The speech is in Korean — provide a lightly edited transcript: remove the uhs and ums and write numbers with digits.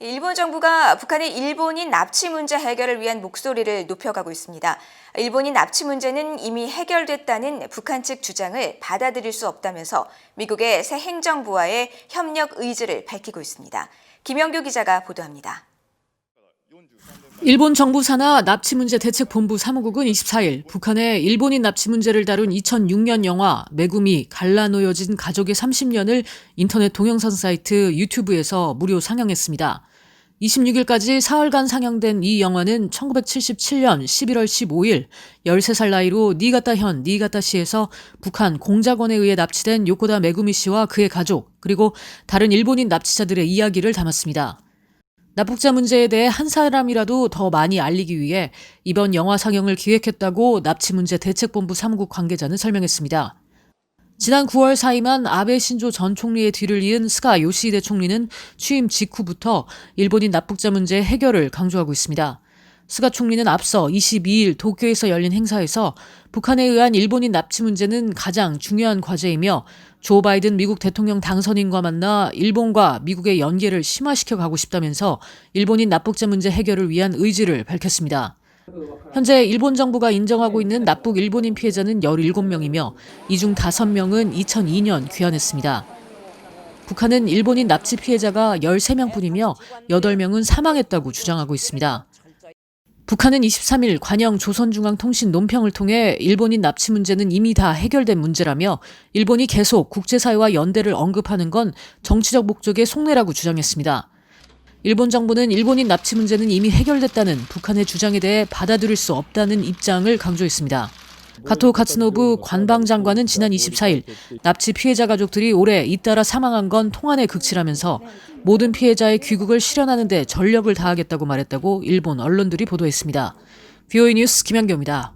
일본 정부가 북한의 일본인 납치 문제 해결을 위한 목소리를 높여가고 있습니다. 일본인 납치 문제는 이미 해결됐다는 북한 측 주장을 받아들일 수 없다면서 미국의 새 행정부와의 협력 의지를 밝히고 있습니다. 김영규 기자가 보도합니다. 일본 정부 산하 납치문제 대책본부 사무국은 24일 북한의 일본인 납치 문제를 다룬 2006년 영화 메구미 갈라놓여진 가족의 30년을 인터넷 동영상 사이트 유튜브에서 무료 상영했습니다. 26일까지 사흘간 상영된 이 영화는 1977년 11월 15일 13살 나이로 니가타현 니가타시에서 북한 공작원에 의해 납치된 요코다 메구미 씨와 그의 가족 그리고 다른 일본인 납치자들의 이야기를 담았습니다. 납북자 문제에 대해 한 사람이라도 더 많이 알리기 위해 이번 영화 상영을 기획했다고 납치문제 대책본부 사무국 관계자는 설명했습니다. 지난 9월 사임한 아베 신조 전 총리의 뒤를 이은 스가 요시히데 총리는 취임 직후부터 일본인 납북자 문제 해결을 강조하고 있습니다. 스가 총리는 앞서 22일 도쿄에서 열린 행사에서 북한에 의한 일본인 납치 문제는 가장 중요한 과제이며 조 바이든 미국 대통령 당선인과 만나 일본과 미국의 연계를 심화시켜 가고 싶다면서 일본인 납북자 문제 해결을 위한 의지를 밝혔습니다. 현재 일본 정부가 인정하고 있는 납북 일본인 피해자는 17명이며 이 중 5명은 2002년 귀환했습니다. 북한은 일본인 납치 피해자가 13명뿐이며 8명은 사망했다고 주장하고 있습니다. 북한은 23일 관영 조선중앙통신 논평을 통해 일본인 납치 문제는 이미 다 해결된 문제라며 일본이 계속 국제사회와 연대를 언급하는 건 정치적 목적의 속내라고 주장했습니다. 일본 정부는 일본인 납치 문제는 이미 해결됐다는 북한의 주장에 대해 받아들일 수 없다는 입장을 강조했습니다. 가토 카츠노부 관방장관은 지난 24일 납치 피해자 가족들이 올해 잇따라 사망한 건 통한의 극치라면서 모든 피해자의 귀국을 실현하는 데 전력을 다하겠다고 말했다고 일본 언론들이 보도했습니다. VOA 뉴스 김연경입니다.